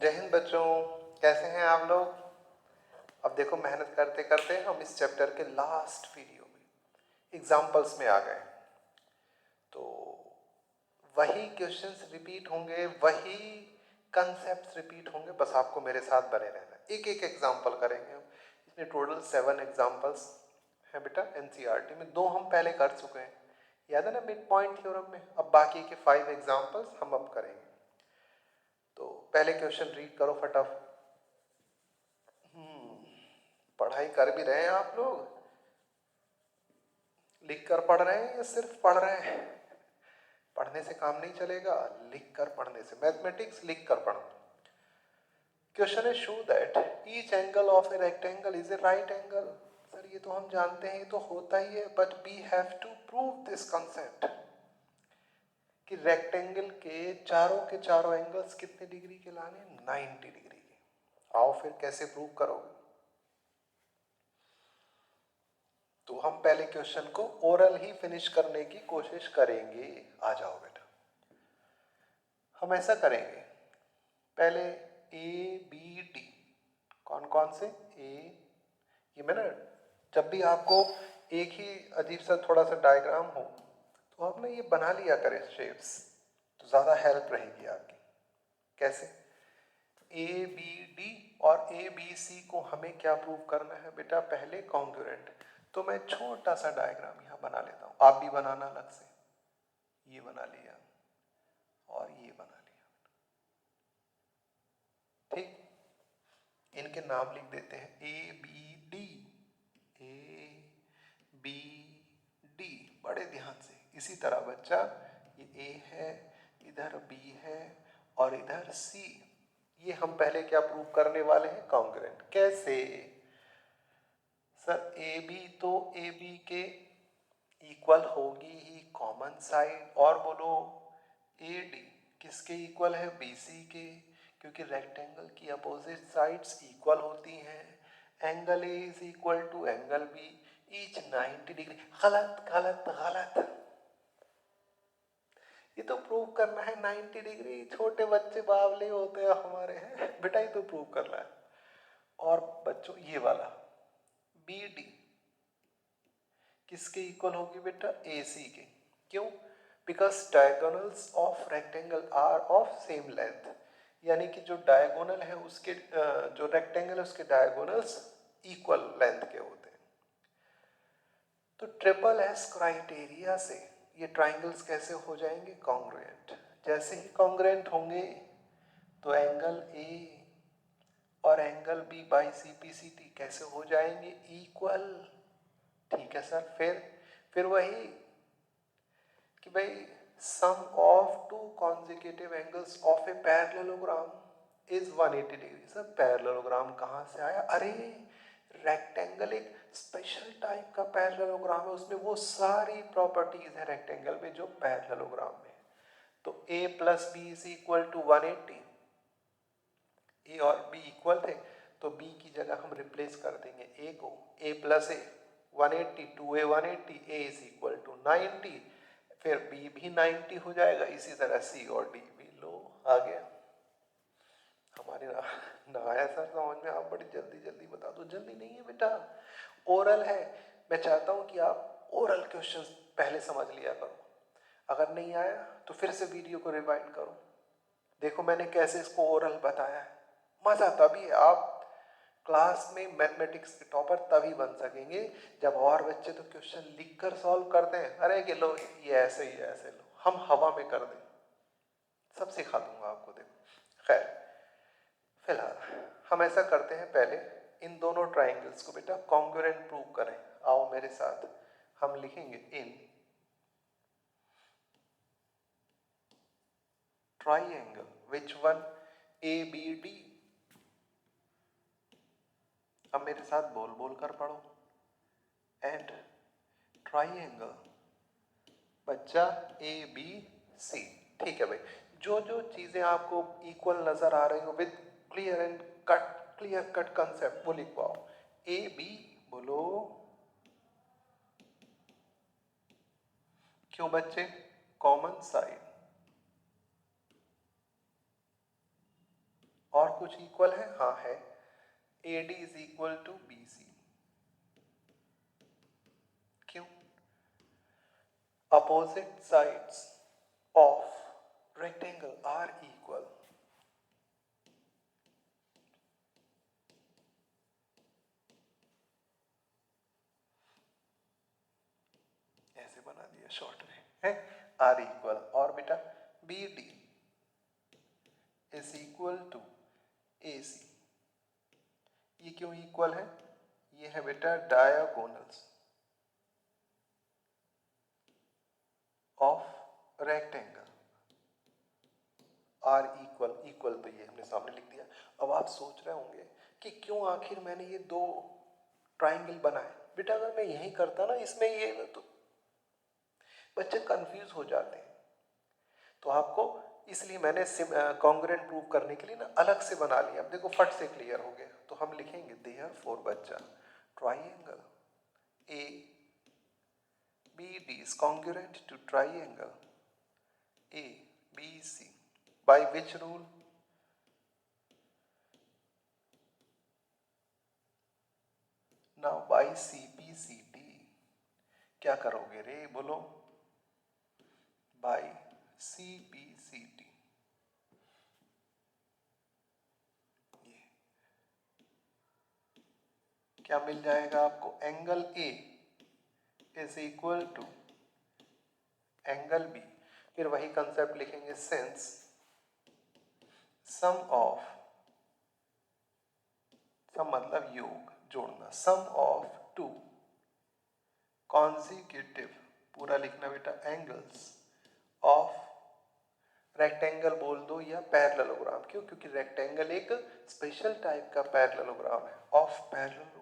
जय हिंद बच्चों, कैसे हैं आप लोग। अब देखो मेहनत करते करते हम इस चैप्टर के लास्ट वीडियो में एग्जाम्पल्स में आ गए। तो वही क्वेश्चंस रिपीट होंगे, वही कंसेप्ट्स रिपीट होंगे, बस आपको मेरे साथ बने रहना। एक एक एग्जाम्पल करेंगे हम। इसमें टोटल 7 एग्जाम्पल्स हैं बेटा। एनसीईआरटी में 2 हम पहले कर चुके हैं, याद है ना, मिड पॉइंट थ्योरम में। अब बाकी के 5 एग्जाम्पल्स हम अब करेंगे। तो पहले क्वेश्चन रीड करो फटाफट। पढ़ाई कर भी रहे हैं आप लोग? लिख कर पढ़ रहे हैं या सिर्फ पढ़ रहे हैं? पढ़ने से काम नहीं चलेगा, लिख कर पढ़ने से। मैथमेटिक्स लिख कर पढ़ो। क्वेश्चन है show that each angle of a rectangle is a right angle. Sir ये तो हम जानते हैं, ये तो होता ही है, but we have to prove this concept कि रेक्टेंगल के चारों एंगल्स कितने डिग्री के लाने? 90 डिग्री के। आओ फिर कैसे प्रूव करोगे? तो हम पहले क्वेश्चन को ओरल ही फिनिश करने की कोशिश करेंगे। आ जाओ बेटा, हम ऐसा करेंगे। पहले ए बी डी, कौन कौन से ए, ये मैं ना, जब भी आपको एक ही अजीब सा थोड़ा सा डायग्राम हो तो आप ना ये बना लिया करें शेप्स, तो ज़्यादा हेल्प रहेगी आपकी। कैसे? ए बी डी और ए बी सी को हमें क्या प्रूव करना है बेटा? पहले कॉन्ग्रुएंट। तो मैं छोटा सा डायग्राम यहाँ बना लेता हूँ, आप भी बनाना अलग से। ये बना लिया और ये बना लिया, ठीक। इनके नाम लिख देते हैं A B D. A B D, बड़े ध्यान से। इसी तरह बच्चा, ये ए है, इधर बी है और इधर सी। ये हम पहले क्या प्रूव करने वाले हैं? कॉन्ग्रुएंट। कैसे? सर ए बी तो ए बी के इक्वल होगी ही कॉमन साइड। और बोलो ए डी किसके इक्वल है? बी सी के, क्योंकि रेक्टेंगल की अपोजिट साइड्स इक्वल होती हैं। Angle A is equal to angle B, each 90 degree. गलत गलत गलत, ये तो प्रूव करना है 90 डिग्री। छोटे बच्चे बावले होते हैं हमारे, हैं बेटा, ये तो प्रूव करना है। और बच्चों ये वाला बी डी किसके इक्वल होगी बेटा? ए सी के। क्यों? Because diagonals of rectangle are of same length, यानी कि जो डायगोनल है उसके जो रेक्टेंगल है उसके डायगोनल्स इक्वल लेंथ के होते हैं। तो ट्रिपल एस क्राइटेरिया से ये ट्राइंगल्स कैसे हो जाएंगे? कॉन्ग्रुएंट। जैसे ही कॉन्ग्रुएंट होंगे तो एंगल ए और angle B by C P C T कैसे हो जाएंगे? इक्वल। ठीक है सर। फिर वही कि भाई sum of two consecutive angles of a parallelogram is 180 degree. Sir parallelogram कहाँ से आया? अरे रेक्टेंगल एक स्पेशल टाइप का पैरेललोग्राम है, उसमें वो सारी प्रॉपर्टीज है रेक्टेंगल में जो पैरेललोग्राम में। तो a plus b is equal to 180। A और बी इक्वल थे तो b की जगह हम रिप्लेस कर देंगे a को। a plus a 180, 2a 180, a is equal to 90। फिर b भी 90 हो जाएगा। इसी तरह c और d भी। लो आ गया हमारे ना आया सर समझ में? आप बड़ी जल्दी जल्दी बता दो। जल्दी नहीं है बेटा, ओरल है। मैं चाहता हूं कि आप ओरल क्वेश्चंस पहले समझ लिया करो। अगर नहीं आया तो फिर से वीडियो को रिवाइंड करो, देखो मैंने कैसे इसको ओरल बताया है। मजा तभी है, आप क्लास में मैथमेटिक्स के टॉपर तभी बन सकेंगे जब और बच्चे तो क्वेश्चन लिखकर सॉल्व करते हैं। अरे कि लो ये ऐसे ही ऐसे, लो हम हवा में कर दें, सब सिखा दूंगा आपको। देखो खैर, फिलहाल हम ऐसा करते हैं, पहले इन दोनों ट्राइंगल्स को बेटा कॉन्ग्रुएंट प्रूव करें। आओ मेरे साथ, हम लिखेंगे in triangle which one A B D. अब मेरे साथ बोल बोल कर पढ़ो। एंड ट्राइंगल बच्चा ए बी सी। ठीक है भाई, जो जो चीजें आपको इक्वल नजर आ रही हो विद क्लियर कट कंसेप्ट वो लिखवाओ। ए बी बोलो। क्यों बच्चे? Common side. और कुछ इक्वल है? हाँ है, AD is equal to BC। क्यों? Opposite sides of rectangle are equal. ऐसे बना दिया शॉर्ट में है, आर इक्वल। और बेटा BD is equal to AC। ये क्यों इक्वल है? ये है बेटा diagonals of rectangle are equal. Equal तो ये हमने सामने लिख दिया। अब आप सोच रहे होंगे कि क्यों आखिर मैंने ये दो ट्राइंगल बनाए। बेटा अगर मैं यही करता ना इसमें ये, तो बच्चे कंफ्यूज हो जाते हैं। तो आपको इसलिए मैंने कॉन्ग्रुएंट प्रूव करने के लिए ना अलग से बना लिया। अब देखो फट से क्लियर हो गया। तो हम लिखेंगे देयरफॉर बच्चा triangle A B D is congruent to triangle A B C by which rule? Now by CPCT। क्या करोगे रे, बोलो? By CPCT। क्या मिल जाएगा आपको? Angle A is equal to angle B। फिर वही कंसेप्ट लिखेंगे, सिंस सम ऑफ, सम मतलब योग, जोड़ना, सम ऑफ टू कॉन्जिक्यूटिव, पूरा लिखना बेटा, एंगल्स ऑफ रेक्टेंगल बोल दो या पैरेललोग्राम। क्यों? क्योंकि रेक्टेंगल एक स्पेशल टाइप का पैरेललोग्राम है, of parallelogram.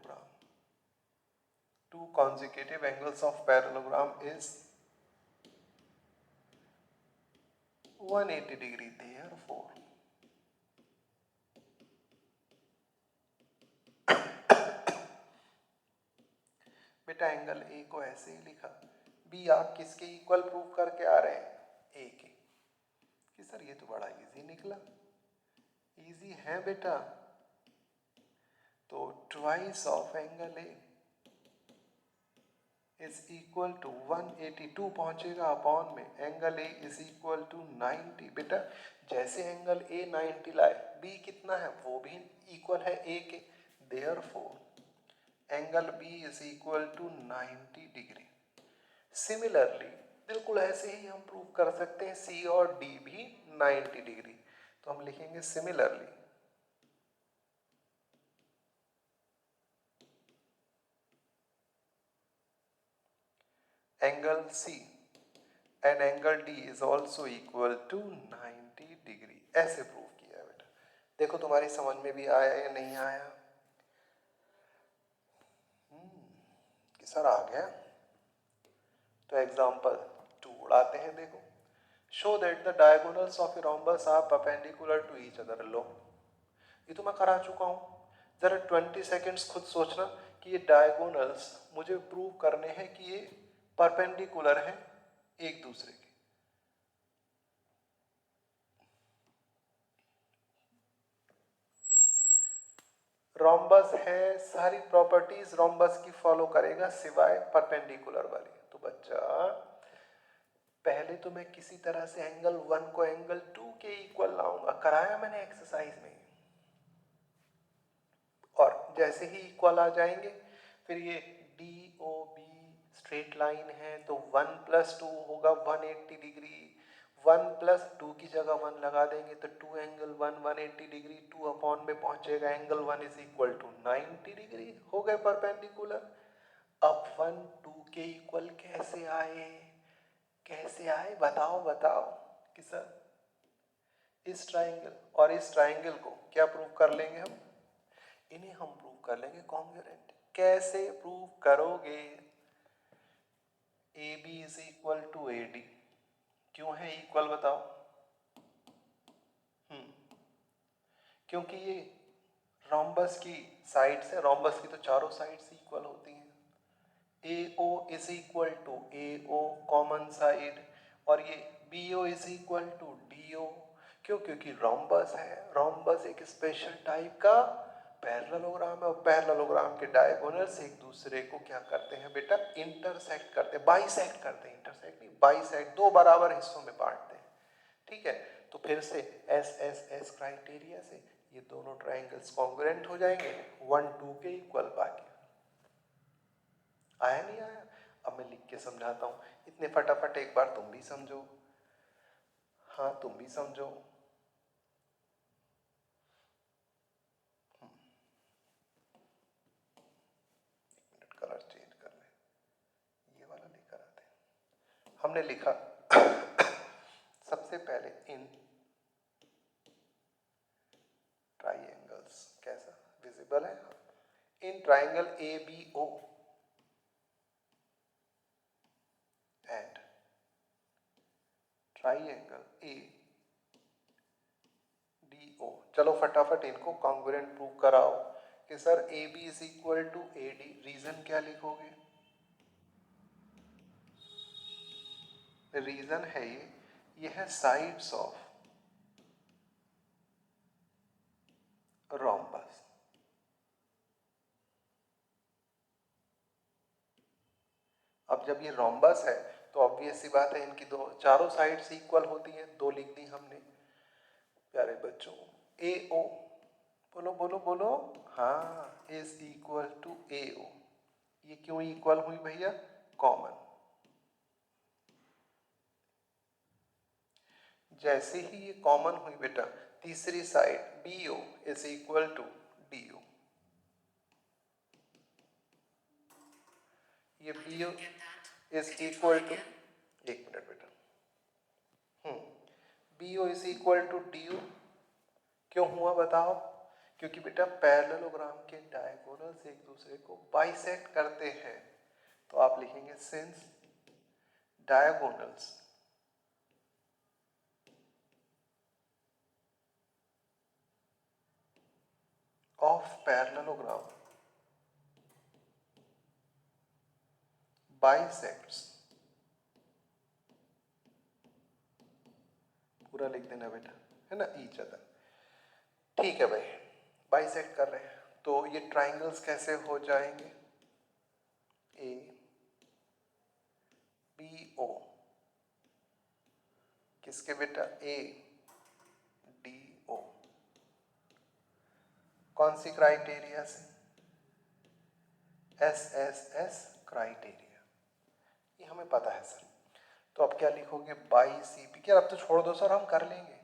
Two consecutive angles of parallelogram is 180 degree। therefore बेटा एंगल ए को ऐसे ही लिखा। बी आप किसके इक्वल प्रूव करके आ रहे हैं? ए के। कि सर ये तो बड़ा इजी निकला। इजी है बेटा। तो twice of angle A is equal to 182 पहुंचेगा अपॉन में angle A is equal to 90। बेटा जैसे एंगल ए 90 लाए, बी कितना है? वो भी इक्वल है ए के। Therefore angle B is equal to 90 degree. Similarly बिल्कुल ऐसे ही हम प्रूव कर सकते हैं सी और डी भी 90 डिग्री। तो हम लिखेंगे similarly angle C and angle D is also equal to 90 degree. ऐसे प्रूव किया है बेटा। देखो तुम्हारी समझ में भी आया या नहीं आया? कि सर आ गया। तो एग्जांपल 2 उड़ाते हैं। देखो, show that the diagonals of a rhombus are perpendicular to each other. लो, ये तो मैं करा चुका हूँ। जरा 20 सेकेंड्स खुद सोचना कि ये डायगोनल्स मुझे प्रूव करने हैं कि ये परपेंडिकुलर हैं एक दूसरे के। रोम्बस है, सारी प्रॉपर्टीज रोम्बस की फॉलो करेगा सिवाय परपेंडिकुलर वाली। तो बच्चा पहले तो मैं किसी तरह से एंगल 1 को एंगल 2 के इक्वल लाऊंगा। कराया मैंने एक्सरसाइज में। और जैसे ही इक्वल आ जाएंगे, फिर ये DOB स्ट्रेट लाइन है तो 1 + 2 होगा 180 डिग्री। 1 + 2 की जगह 1 लगा देंगे तो 2 एंगल 1 180 डिग्री। 2 अपॉन में पहुंचेगा angle 1 is equal to 90 degree. हो गए परपेंडिकुलर। अब 1 2 के इक्वल कैसे आए? कैसे आए बताओ बताओ। कि सर इस ट्राइंगल और इस ट्राइंगल को क्या प्रूव कर लेंगे हम? इन्हें हम प्रूव कर लेंगे कॉन्ग्रुएंट। कैसे प्रूव करोगे? A B is equal to A D. क्यों है इक्वल बताओ? क्योंकि ये रोम्बस की साइड्स है। रोम्बस की तो चारों साइड्स इक्वल होती हैं। A O is equal to A O common side, और ये B O is equal to D O. क्यों? क्योंकि रोम्बस है, रोम्बस एक स्पेशल टाइप का पैरेललोग्राम है और पैरेललोग्राम के डायगोनल्स एक दूसरे को क्या करते हैं बेटा? इंटरसेक्ट करते हैं, बाइसेक्ट करते हैं, इंटरसेक्ट नहीं बाइसेक्ट, दो बराबर हिस्सों में बांटते हैं। ठीक है, तो फिर से एस एस एस क्राइटेरिया से ये दोनों ट्राइंगल्स कॉन्ग्रुएंट हो जाएंगे, 1 2 के इक्वल। बाकी आया नहीं आया? अब मैं लिख के समझाता हूँ, इतने फटाफट एक बार तुम भी समझो। हाँ तुम भी समझो। कलर चेंज कर ले, ये वाला लेकर आते हैं। हमने लिखा सबसे पहले इन ट्राइंगल्स, कैसा विजिबल है? In triangle A B O and triangle A D O. चलो फटाफट इनको कॉन्ग्रुएंट प्रूव कराओ कि sir A B is equal to A D. Reason क्या लिखोगे? रीजन है ये है साइड्स ऑफ रोम्बस। अब जब ये रोम्बस है तो ऑब्वियस सी बात है इनकी दो चारों साइड्स इक्वल होती हैं, दो लिख दी हमने प्यारे बच्चों। ए ओ, बोलो बोलो बोलो। हाँ, इज इक्वल टू ए ओ। ये क्यों इक्वल हुई भैया? कॉमन। जैसे ही ये कॉमन हुई बेटा, तीसरी side B O is equal to D O. ये B O is equal to, एक मिनट बेटा, B O is equal to D O क्यों हुआ बताओ? क्योंकि बेटा पैरेललोग्राम के डायगोनल्स एक दूसरे को बाइसेक्ट करते हैं। तो आप लिखेंगे since diagonals of parallelogram bisects, पूरा लिख देना बेटा, है ना, ईच अदर। ठीक है भाई, बाइसेक्ट कर रहे हैं तो ये ट्राइंगल्स कैसे हो जाएंगे? ए बी ओ किसके बेटा? A D O. कौन सी क्राइटेरिया से? एस एस एस क्राइटेरिया, ये हमें पता है सर। तो अब क्या लिखोगे? By C P. क्या अब तो छोड़ दो सर, हम कर लेंगे,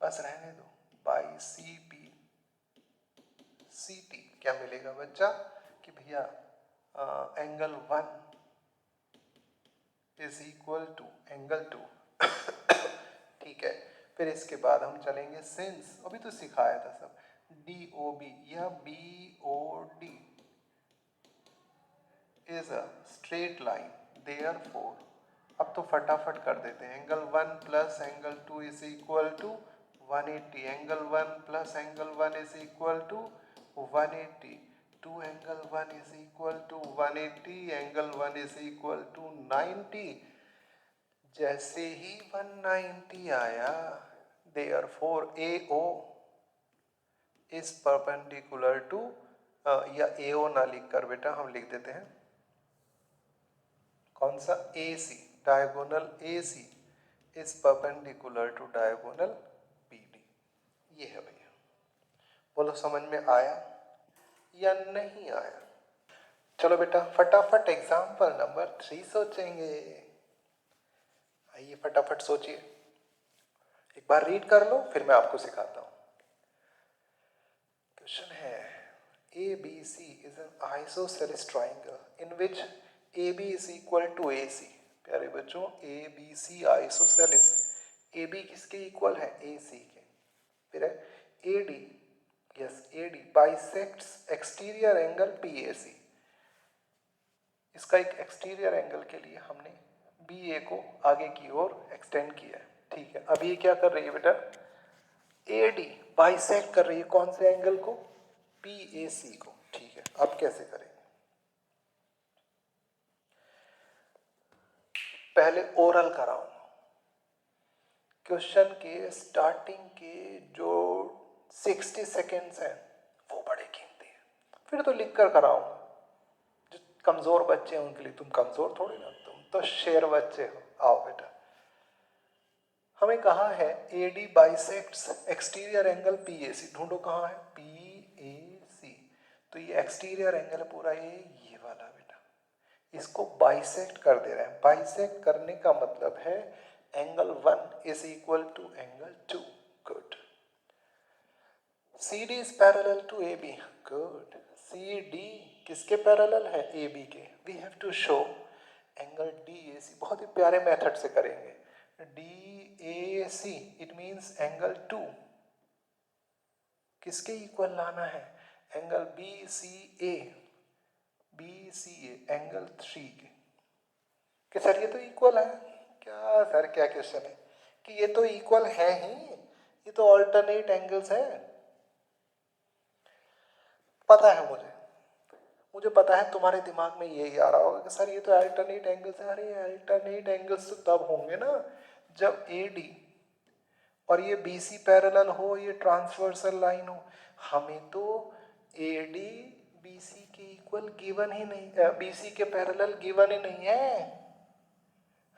बस रहने दो। By C P C T क्या मिलेगा बच्चा? कि भैया angle 1 is equal to angle 2। ठीक है, फिर इसके बाद हम चलेंगे सिंस, अभी तो सिखाया था सब, डी ओ बी या B O D is a straight line, therefore अब तो फटाफट कर देते हैं, angle 1 plus angle 2 is equal to 180। Angle 1 plus angle 1 is equal to 180। 2 angle 1 is equal to 180। Angle 1 is equal to 90। जैसे ही 190 आया, therefore A O is perpendicular to, या ए ओ ना लिख कर बेटा हम लिख देते हैं कौन सा? A C, diagonal A C is perpendicular to diagonal B D. ये है भैया, बोलो समझ में आया या नहीं आया? चलो बेटा फटाफट एग्जाम्पल नंबर 3 सोचेंगे। आइए फटाफट सोचिए, एक बार रीड कर लो फिर मैं आपको सिखाता हूं। क्वेश्चन है A B C is an isosceles triangle in which A B is equal to A C. प्यारे बच्चों, A B C isosceles, A B किसके इक्वल है? ए सी के। फिर है A D, yes A D bisects exterior angle P A C. इसका एक exterior angle के लिए हमने बी ए को आगे की ओर एक्सटेंड किया है। ठीक है, अब ये क्या कर रही है बेटा? ए डी बाइसेक्ट कर रही है कौन से एंगल को? पी ए सी को। ठीक है, अब कैसे करेंगे? पहले ओरल कराऊंगा, क्वेश्चन के स्टार्टिंग के जो 60 सेकेंड्स हैं वो बड़े कीमती हैं। फिर तो लिख कर कराऊंगा। जो कमज़ोर बच्चे हैं उनके लिए, तुम कमज़ोर थोड़ी ना, तुम तो शेर बच्चे हो। आओ बेटा, हमें कहा है AD bisects exterior angle PAC। ढूंढो कहाँ है PAC। तो ये एक्सटीरियर एंगल है पूरा, ये वाला बेटा, इसको बाइसेक्ट कर दे रहे हैं। बाइसेक्ट करने का मतलब है angle 1 is equal to angle 2। Good. CD is parallel to AB। Good. CD किसके पैरेलल है? AB के। We have to show angle DAC। बहुत ही प्यारे मेथड से करेंगे। DAC इट मींस एंगल 2 किसके इक्वल लाना है? Angle BCA। BCA एंगल 3 के। कि सर ये तो इक्वल है। क्या सर, क्या क्वेश्चन है कि ये तो इक्वल है ही, ये तो ऑल्टरनेट एंगल्स है। पता है मुझे पता है तुम्हारे दिमाग में यही आ रहा होगा कि सर ये तो अल्टरनेट एंगल्स है। अरे अल्टरनेट एंगल्स तो तब होंगे ना जब AD और ये BC पैरेलल हो, ये ट्रांसवर्सल लाइन हो। हमें तो AD BC के इक्वल गिवन ही नहीं, BC के पैरेलल गिवन ही नहीं है।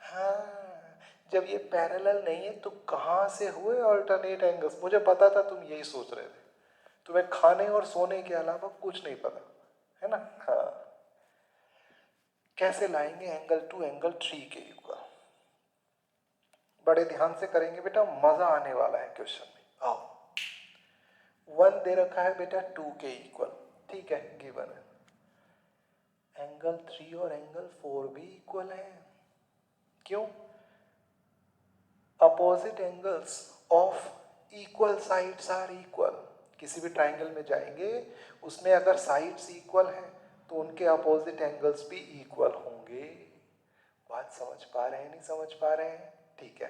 हाँ, जब ये पैरेलल नहीं है तो कहाँ से हुए अल्टरनेट एंगल्स? मुझे पता था तुम यही सोच रहे थे। तुम्हें खाने और सोने के अलावा कुछ नहीं पता है ना। हाँ, कैसे लाएंगे एंगल 2 एंगल 3 के इक्वल? बड़े ध्यान से करेंगे बेटा, मजा आने वाला है क्वेश्चन में। आओ, 1 दे रखा है बेटा 2 के इक्वल, ठीक है, गिवन है। एंगल 3 और एंगल 4 भी इक्वल है। क्यों? Opposite angles of equal sides are equal. किसी भी ट्राइंगल में जाएंगे, उसमें अगर साइड्स इक्वल हैं तो उनके अपोजिट एंगल्स भी इक्वल होंगे। बात समझ पा रहे हैं, नहीं समझ पा रहे हैं? ठीक है,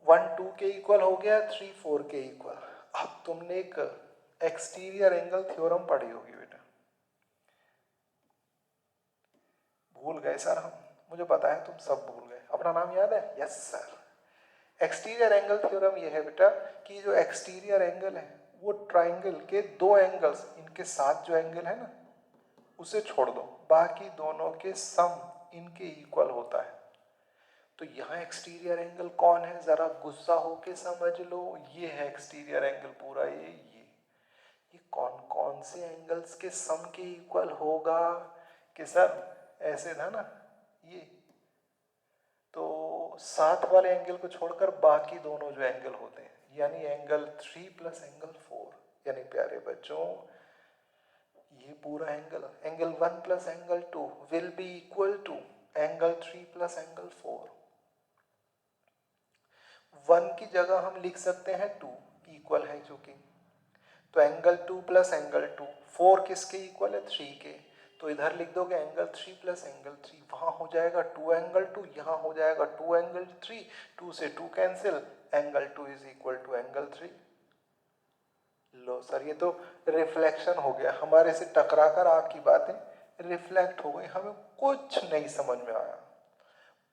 1 2 के इक्वल हो गया, 3 4 के इक्वल। अब तुमने एक एक्सटीरियर एंगल थ्योरम पढ़ी होगी बेटा। भूल गए सर हम? मुझे पता है तुम सब भूल गए। अपना नाम याद है? Yes sir. Exterior angle theorem ये है बेटा कि जो एक्सटीरियर एंगल है वो ट्राइंगल के दो एंगल्स, इनके साथ जो एंगल है ना उसे छोड़ दो, बाकी दोनों के सम इनके इक्वल होता है। तो यहाँ एक्सटीरियर एंगल कौन है, जरा गुस्सा होके समझ लो। ये है एक्सटीरियर एंगल पूरा। ये कौन कौन से एंगल्स के सम के इक्वल होगा? कि सर ऐसे था ना, ये तो साथ वाले एंगल को छोड़कर बाकी दोनों जो एंगल होते हैं, यानी एंगल 3 प्लस एंगल 4, यानी प्यारे बच्चों ये पूरा angle 1 plus angle 2 will be equal to angle 3 plus angle 4। 1 की जगह हम लिख सकते हैं 2, इक्वल है चूंकि, तो एंगल 2 प्लस एंगल 2। 4 किसके इक्वल है? 3 के। तो इधर लिख दोगे एंगल 3 प्लस एंगल 3, वहां हो जाएगा 2 एंगल 2, यहाँ हो जाएगा 2 एंगल 3, 2 से 2 cancel, angle 2 is equal to angle 3। लो सर, ये तो रिफ्लेक्शन हो गया, हमारे से टकराकर आपकी बातें रिफ्लेक्ट हो गई, हमें कुछ नहीं समझ में आया।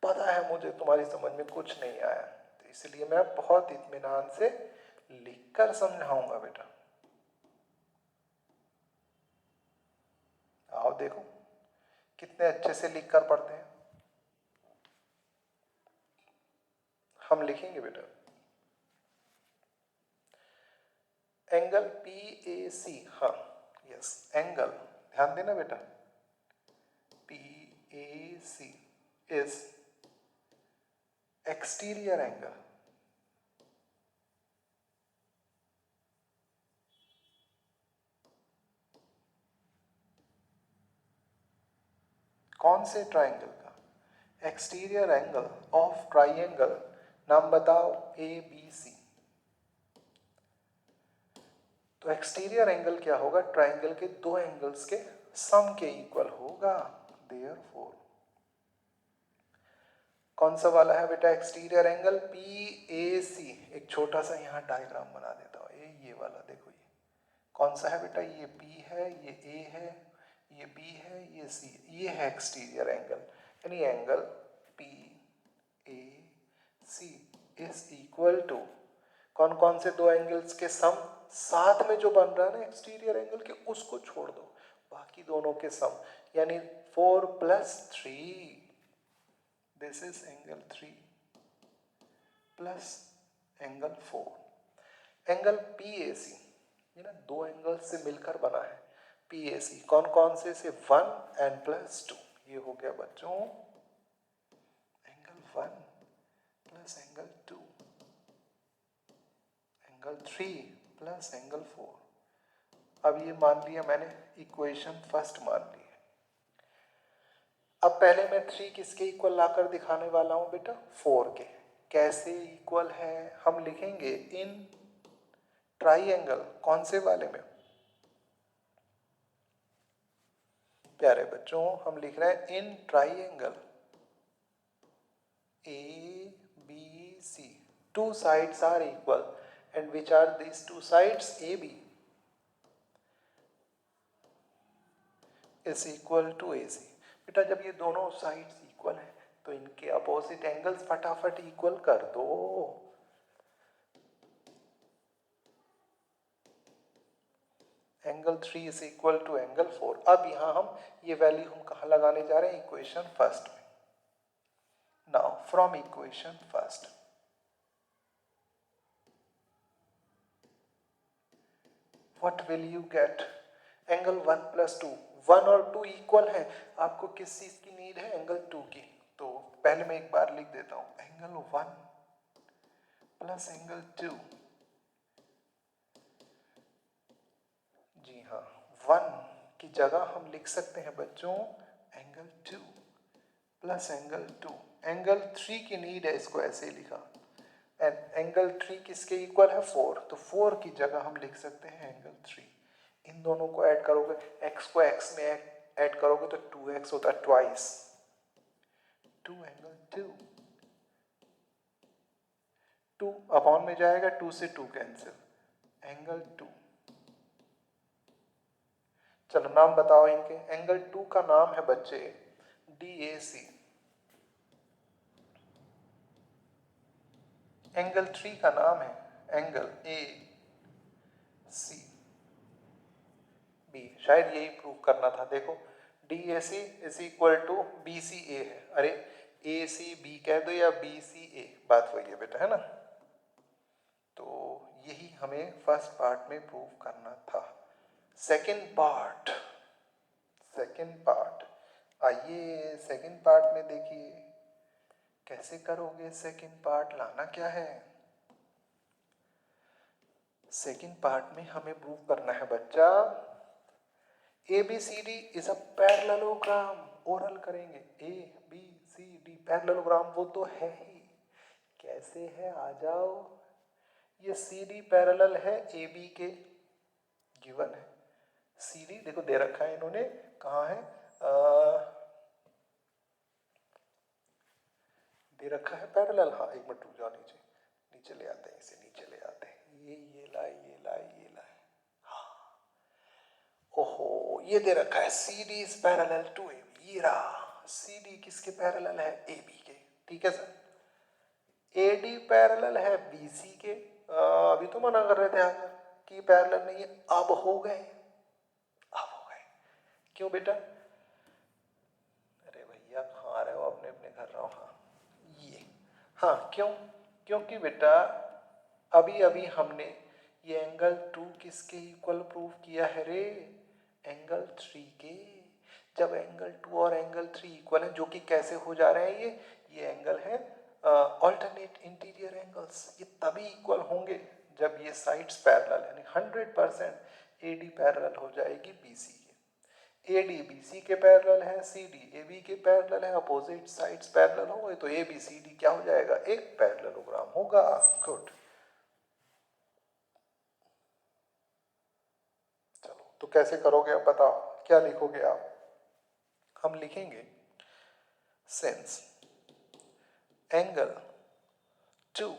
पता है मुझे तुम्हारी समझ में कुछ नहीं आया, तो इसलिए मैं बहुत इत्मीनान से लिखकर समझाऊंगा बेटा। आओ देखो कितने अच्छे से लिखकर पढ़ते हैं। हम लिखेंगे बेटा एंगल PAC। हाँ यस, एंगल ध्यान देना बेटा, PAC इज एक्सटीरियर एंगल। कौन से ट्राइंगल का? एक्सटीरियर एंगल ऑफ ट्राइंगल, नाम बताओ, ABC। तो एक्सटीरियर एंगल क्या होगा? ट्राइंगल के दो एंगल्स के सम के इक्वल होगा। देयरफॉर कौन सा वाला है बेटा एक्सटीरियर एंगल? PAC। एक छोटा सा यहाँ डायग्राम बना देता हूँ, ये वाला देखो, ये कौन सा है बेटा? ये B है, ये A है, ये B है, ये C है। ये है एक्सटीरियर एंगल, यानी angle PAC is equal to कौन कौन से दो एंगल्स के सम, साथ में जो बन रहा है ना एक्सटीरियर एंगल के उसको छोड़ दो, बाकी दोनों के सम, यानी 4 + 3, this is angle 3 plus angle 4। Angle PAC ये ना दो एंगल से मिलकर बना है PAC, कौन कौन से 1 and +2, ये हो गया बच्चों angle 1 plus angle 2, angle 3 plus angle 4। अब ये मान लिया मैंने, इक्वेशन फर्स्ट मान ली है। अब पहले मैं 3 किसके इक्वल लाकर दिखाने वाला हूं बेटा, 4 के। कैसे इक्वल है हम लिखेंगे, इन ट्राइएंगल, कौन से वाले में प्यारे बच्चों, हम लिख रहे हैं इन triangle ABC, 2 sides are equal and which are these 2 sides, AB is equal to AC। बेटा जब ये दोनों साइड्स इक्वल हैं तो इनके अपोजिट एंगल्स फटाफट इक्वल कर दो। Angle 3 is equal to angle 4। अब यहां हम ये वैल्यू हम कहां लगाने जा रहे हैं, इक्वेशन फर्स्ट में। Now from equation first what will you get, angle 1 + 2, 1 और 2 इक्वल है, आपको किस चीज की नीड है, एंगल 2 की। तो पहले मैं एक बार लिख देता हूं, एंगल 1 प्लस एंगल 2, जी हाँ 1 की जगह हम लिख सकते हैं बच्चों एंगल 2 प्लस एंगल 2, एंगल 3 की नीड है, इसको ऐसे ही लिखा। एंड एंगल 3 किसके इक्वल है, 4, तो 4 की जगह हम लिख सकते हैं एंगल 3। इन दोनों को ऐड करोगे, x को x में ऐड करोगे तो 2x होता है, ट्वाइस 2 एंगल 2, 2 अपॉन में जाएगा, 2 से 2 कैंसिल, एंगल 2। चलो नाम बताओ इनके, एंगल 2 का नाम है बच्चे DAC, एंगल 3 का नाम है एंगल ACB, शायद यही प्रूव करना था। देखो DAC is equal to BCA है, अरे ACB कह दो या BCA, बात वही है बेटा, है ना। तो यही हमें फर्स्ट पार्ट में प्रूव करना था। सेकंड पार्ट आइए सेकंड पार्ट में देखिए कैसे करोगे। सेकंड पार्ट लाना क्या है, सेकंड पार्ट में हमें प्रूव करना है बच्चा ABCD is a parallelogram. Oral करेंगे ABCD पैरेललोग्राम, वो तो है ही, कैसे है आ जाओ। ये CD पैरेलल है AB के, गिवन है। CD देखो दे रखा है इन्होंने, कहाँ है, दे रखा है पैरेलल, हाँ एक मिनट रुक जाओ, नीचे ले आते हैं, इसे नीचे ले आते हैं, ये लाए, हाँ ओहो ये दे रखा है CD is parallel to AB, ये रहा CD किसके पैरेलल है, AB के, ठीक है सर। AD पैरेलल है BC के, अभी तो मना कर रहे थे आगे कि पैरेलल नहीं है, अब हो गए, क्यों बेटा, अरे भैया कहाँ रहे हो, अपने अपने घर रहो, हाँ ये, हाँ क्यों, क्योंकि बेटा अभी अभी हमने ये एंगल 2 किसके इक्वल प्रूव किया है रे, एंगल 3 के। जब एंगल 2 और एंगल 3 इक्वल है, जो कि कैसे हो जा रहे हैं, ये एंगल है अल्टरनेट इंटीरियर एंगल्स, ये तभी इक्वल होंगे जब ये साइड्स पैरेलल, यानी 100% AD पैरेलल हो जाएगी BC के। AD BC के पैरेलल है, CD AB के पैरेलल है, अपोजिट साइड्स पैरेलल हो गए तो ABCD क्या हो जाएगा, एक पैरेललोग्राम होगा। गुड, चलो तो कैसे करोगे आप बताओ, क्या लिखोगे आप, हम लिखेंगे since angle 2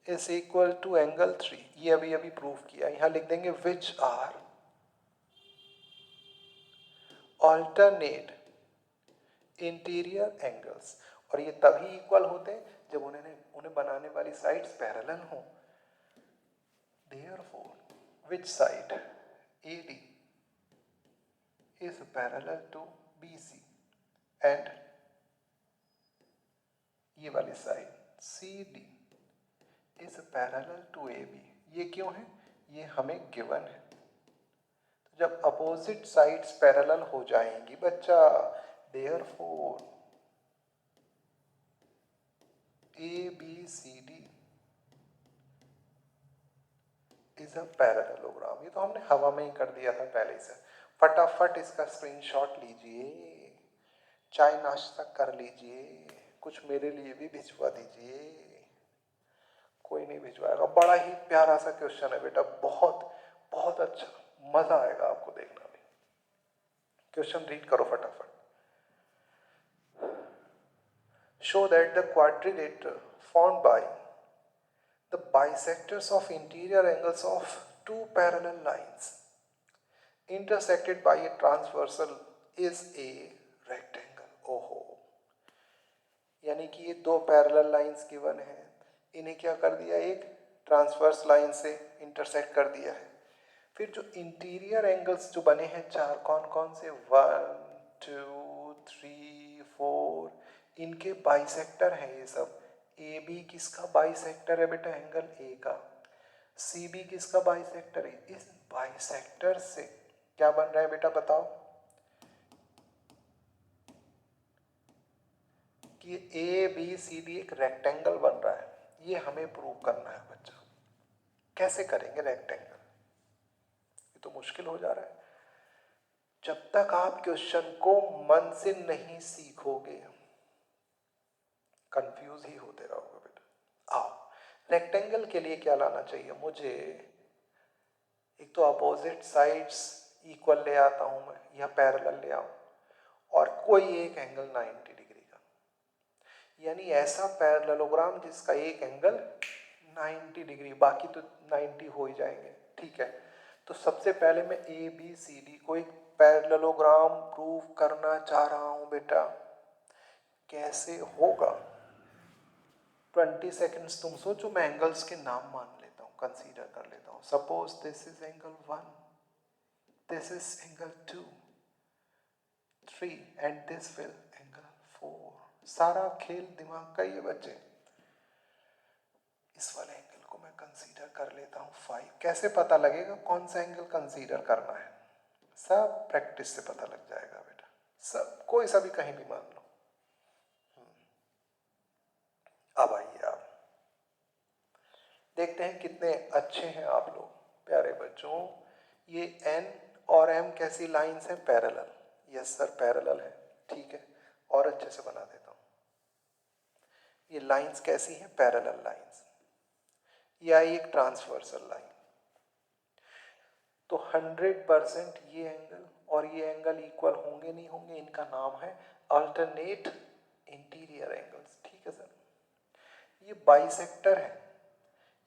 is equal to angle 3, ये अभी अभी प्रूव किया, यहां लिख देंगे which are alternate interior angles, और ये तभी इक्वल होते हैं जब उन्हें बनाने वाली साइड्स पैरेलल हों, therefore which side AD is parallel to BC and ये वाली side CD is parallel to AB। ये क्यों है? ये हमें गिवन है। तो जब अपोजिट साइड्स पैरेलल हो जाएंगी बच्चा, therefore ABCD is a parallelogram. ये तो हमने हवा में ही कर दिया था पहले से। फटाफट इसका स्क्रीनशॉट लीजिए, चाय नाश्ता कर लीजिए, कुछ मेरे लिए भी भिजवा दीजिए। कोई नहीं भिजवाएगा। बड़ा ही प्यारा सा क्वेश्चन है बेटा, बहुत बहुत अच्छा, मजा आएगा आपको देखना भी। क्वेश्चन रीड करो फटाफट। Show that the quadrilateral formed by the bisectors of interior angles of two parallel lines intersected by a transversal is a rectangle। ओहो, यानी कि ये दो पैरेलल लाइंस गिवन है, इन्हें क्या कर दिया, एक ट्रांसवर्स लाइन से इंटरसेक्ट कर दिया है। फिर जो इंटीरियर एंगल्स जो बने हैं चार, कौन कौन से, 1 2 3 4, इनके बाइसेक्टर हैं ये सब। ए बी किसका बाइसेक्टर है बेटा, एंगल ए का। सी बी किसका बाइसेक्टर है, इस बाइसेक्टर से क्या बन रहा है बेटा बताओ, कि ए बी सी डी एक रेक्टेंगल बन रहा है। ये हमें प्रूव करना है बच्चा। कैसे करेंगे रेक्टेंगल, ये तो मुश्किल हो जा रहा है। जब तक आप क्वेश्चन को मन से नहीं सीखोगे कंफ्यूज ही होते रहोगे बेटा। आओ, रेक्टेंगल के लिए क्या लाना चाहिए मुझे, एक तो अपोजिट साइड्स इक्वल ले आता हूं मैं, या पैरेलल ले आऊं, और कोई एक एंगल 90 डिग्री का, यानी ऐसा पैरेललोग्राम जिसका एक एंगल 90 डिग्री, बाकी तो 90 हो ही जाएंगे। ठीक है, तो सबसे पहले मैं ए बी सी डी को एक पैरेललोग्राम प्रूव करना चाह रहा हूं बेटा। कैसे होगा, 20 सेकेंड्स तुम सोचो, मैं एंगल्स के नाम मान लेता हूँ, कंसीडर कर लेता हूँ। Suppose this is angle 1, this is angle 2, 3 and this will angle 4। सारा खेल दिमाग का ही है बच्चे। इस वाले एंगल को मैं कंसीडर कर लेता हूँ 5। कैसे पता लगेगा कौन सा एंगल कंसीडर करना है, सब प्रैक्टिस से पता लग जाएगा बेटा, सब, कोई सा भी कहीं भी मान लो। अब आइए आप देखते हैं कितने अच्छे हैं आप लोग प्यारे बच्चों। ये एन और एम कैसी लाइंस हैं, पैरेलल। यस सर पैरेलल है, ठीक है, और अच्छे से बना देता हूं। ये लाइंस कैसी हैं, पैरेलल लाइंस, या एक ट्रांसवर्सल लाइन। तो 100% ये एंगल और ये एंगल इक्वल होंगे नहीं होंगे, इनका नाम है अल्टरनेट इंटीरियर एंगल्स। ठीक है सर, ये बाइसेक्टर है,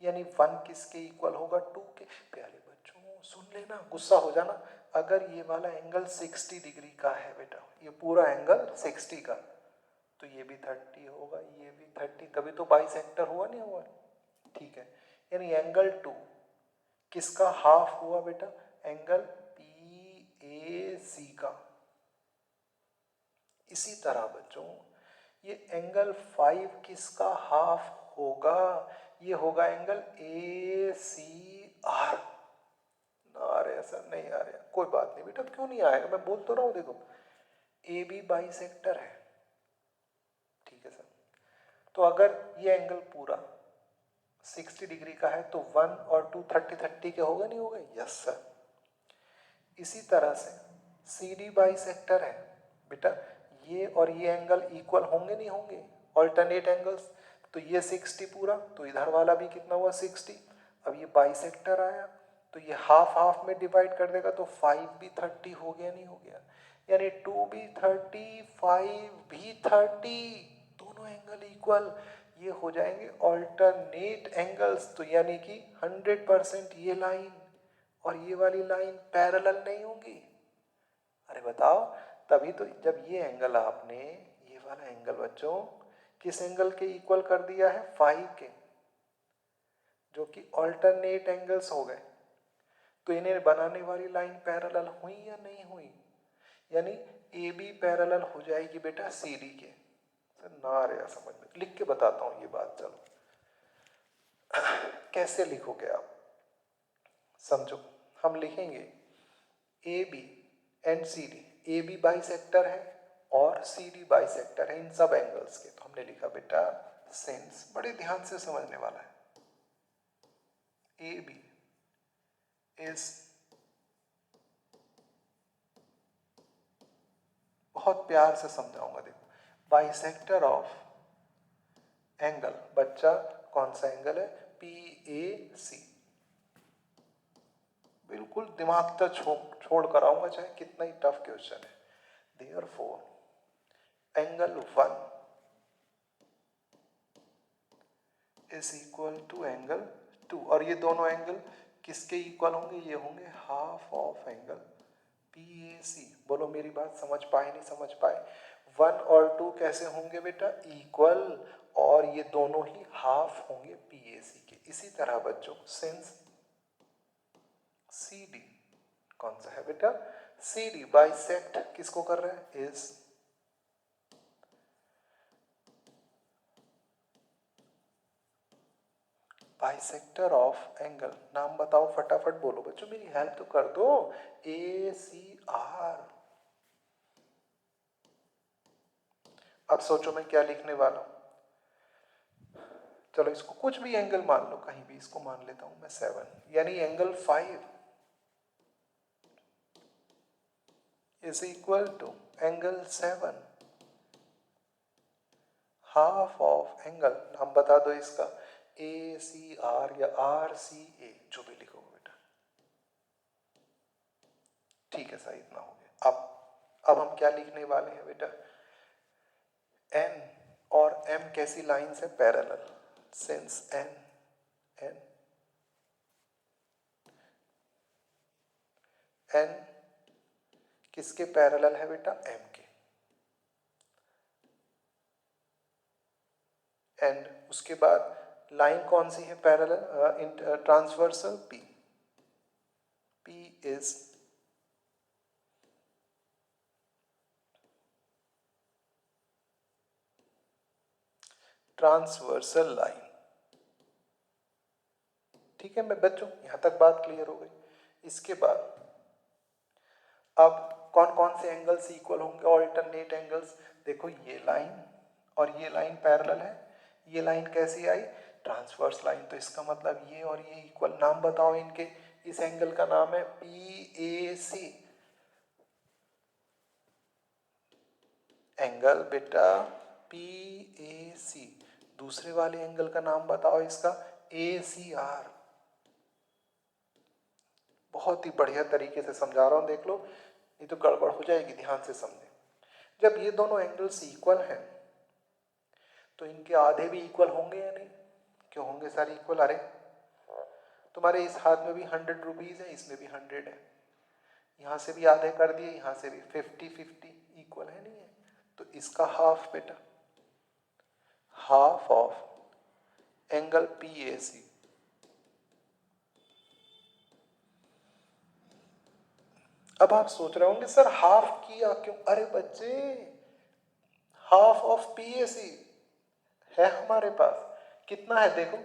यानी 1 किसके इक्वल होगा, 2 के। प्यारे बच्चों सुन लेना, गुस्सा हो जाना, अगर ये वाला एंगल 60 डिग्री का है बेटा, ये पूरा एंगल 60 का, तो ये भी 30 होगा, ये भी 30, तभी तो बाइसेक्टर हुआ, नहीं हुआ। ठीक है, यानी एंगल 2 किसका हाफ हुआ बेटा, एंगल पी ए सी का। इसी तरह बच्चों ये एंगल 5 किसका हाफ होगा, ये होगा एंगल ए सी आर। ना आ रहा सर, नहीं आ रहा, कोई बात नहीं बेटा, क्यों नहीं आएगा, मैं बोल तो रहा हूं, देखो ए बी बाइसेक्टर है। ठीक है सर, तो अगर ये एंगल पूरा 60 डिग्री का है तो 1 और 2 30 के होगा, नहीं होगा, यस सर। इसी तरह से सी डी बाइसेक्टर है बेटा, ये और ये एंगल इक्वल होंगे नहीं होंगे, ऑल्टरनेट एंगल्स। तो ये 60 पूरा, तो इधर वाला भी कितना हुआ 60। अब ये बाइसेक्टर आया तो ये हाफ हाफ में डिवाइड कर देगा, तो 5 भी 30 हो गया, नहीं हो गया, यानी 2 भी 30 5 भी 30, दोनों एंगल इक्वल, ये हो जाएंगे ऑल्टरनेट एंगल्स। तो यानी कि 100% ये लाइन और ये वाली लाइन पैरेलल नहीं होंगी। अरे बताओ, तभी तो जब ये एंगल आपने, ये वाला एंगल बच्चों किस एंगल के इक्वल कर दिया है? 5 के, जो कि ऑल्टरनेट एंगल्स हो गए। तो इन्हें बनाने वाली लाइन पैरेलल हुई या नहीं हुई? यानी ए बी पैरेलल हो जाएगी बेटा सी डी के। सर ना आ रहा समझ में, लिख के बताता हूं ये बात। चलो कैसे लिखोगे आप, समझो। हम लिखेंगे A B and C D, A B bisector है और सी डी बाइसेक्टर है इन सब एंगल्स के। तो हमने लिखा बेटा सिंस, बड़े ध्यान से समझने वाला है, ए बी इज, बहुत प्यार से समझाऊंगा, देखो, बाइसेक्टर ऑफ एंगल, बच्चा कौन सा एंगल है? P A C. बिल्कुल दिमाग तक छोड़ कर आऊंगा, चाहे कितना ही टफ क्वेश्चन है। Therefore angle 1 is equal to angle 2, और ये दोनों एंगल किसके इक्वल होंगे? ये होंगे half of angle P A C. बोलो मेरी बात समझ पाए नहीं समझ पाए? 1 और 2 कैसे होंगे बेटा? इक्वल, और ये दोनों ही हाफ होंगे पी ए सी के। इसी तरह बच्चों सिंस सी डी, कौन सा है बेटा? सी डी बाइसेक्ट किसको कर रहा है? इज बाइसेक्टर ऑफ एंगल, नाम बताओ फटाफट बोलो बच्चों, मेरी हेल्प तो कर दो। ए सी आर। अब सोचो मैं क्या लिखने वाला हूं। चलो इसको कुछ भी एंगल मान लो, कहीं भी इसको मान लेता हूं मैं 7, यानी angle 5 is equal to angle 7 half of angle, नाम बता दो इसका, ए सी आर या आर सी ए, जो भी लिखो बेटा। ठीक है सर, इतना हो गया। अब हम क्या लिखने वाले हैं बेटा? एन और एम कैसी लाइंस है? Parallel. Since N N N किसके पैरेलल है बेटा? एम के। एंड उसके बाद लाइन कौन सी है parallel? Transversal P. P is transversal line. ठीक है मैं बच्चों, यहां तक बात क्लियर हो गई। इसके बाद अब कौन कौन से एंगल्स इक्वल होंगे? Alternate angles. देखो ये लाइन और ये लाइन पैरेलल है, ये लाइन कैसी आई? Transverse line. तो इसका मतलब ये और ये इक्वल। नाम बताओ इनके। इस एंगल का नाम है पी ए सी। एंगल बेटा पी ए सी। दूसरे वाले एंगल का नाम बताओ इसका, ए सी आर। बहुत ही बढ़िया तरीके से समझा रहा हूं, देख लो, नहीं तो गड़बड़ हो जाएगी, ध्यान से समझे। जब ये दोनों एंगल्स इक्वल हैं तो इनके आधे भी इक्वल होंगे या नहीं? क्यों होंगे सर इक्वल? अरे तुम्हारे इस हाथ में भी 100 रुपीज है, इसमें भी 100 है, यहां से भी आधे कर दिए, यहां से भी 50-50 इक्वल है, नहीं है? तो इसका हाफ बेटा, half of angle P A C. अब आप सोच रहे होंगे सर हाफ किया क्यों? अरे बच्चे, हाफ ऑफ पी ए सी है हमारे पास, कितना है देखो,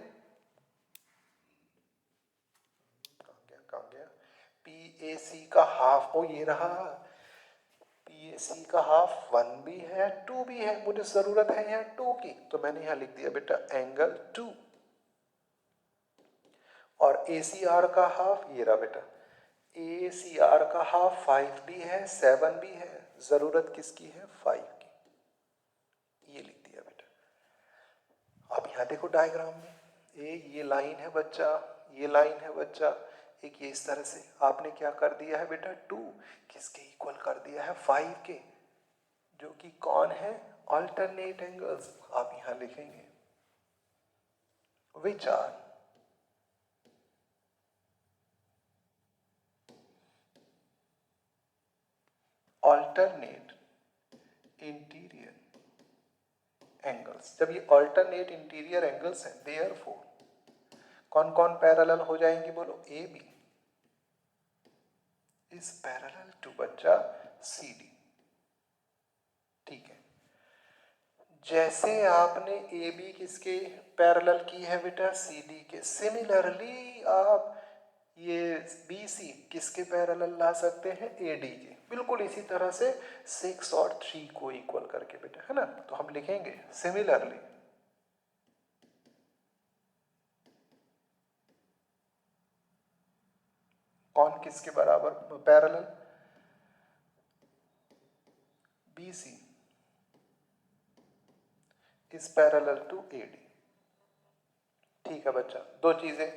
कहाँ गया? पी ए सी का हाफ, ओ ये रहा। पी ए सी का हाफ 1 भी है 2 भी है, मुझे जरूरत है यहाँ 2 की, तो मैंने यहाँ लिख दिया बेटा एंगल 2। और ए सी आर का हाफ ये रहा बेटा, ए सी आर का हाफ 5 भी है 7 भी है, जरूरत किसकी है? 5 की, ये लिख दिया बेटा। अब यहाँ देखो डायग्राम में, ये लाइन है बच्चा, ये लाइन है बच्चा, एक ये इस तरह से आपने क्या कर दिया है बेटा? 2 किसके इक्वल कर दिया है? 5 के, जो कि कौन है? Alternate angles. आप यहां लिखेंगे which are alternate interior angles. जब ये ऑल्टरनेट इंटीरियर एंगल्स हैं, देयरफॉर कौन कौन पैरेलल हो जाएंगे बोलो? A B is parallel to बच्चा सी डी। ठीक है, जैसे आपने ए बी किसके पैरेलल की है बेटा? सी डी के। सिमिलरली आप ये बी सी किसके पैरेलल ला सकते हैं? ए डी के। बिल्कुल इसी तरह से 6 और 3 को इक्वल करके बेटा, है ना। तो हम लिखेंगे सिमिलरली कौन किसके बराबर parallel? B C is parallel to A D. ठीक है बच्चा, दो चीजें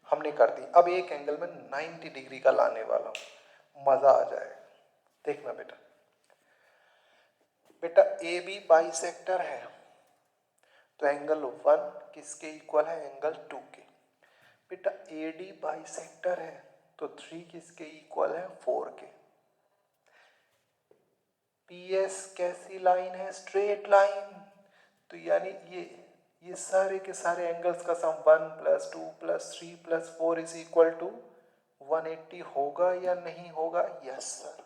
हमने कर दी। अब एक एंगल में 90 डिग्री का लाने वाला हूं, मजा आ जाएगा। देखना बेटा, बेटा ए बी बाइसेक्टर है, तो एंगल 1 किसके इक्वल है? एंगल 2 के। बेटा ए डी बाइसेक्टर है, तो 3 किसके इक्वल है? 4 के। पी एस कैसी लाइन है? Straight line. तो यानी ये सारे के सारे एंगल्स का सम 1 + 2 + 3 + 4 इज इक्वल टू 180 होगा या नहीं होगा? Yes sir.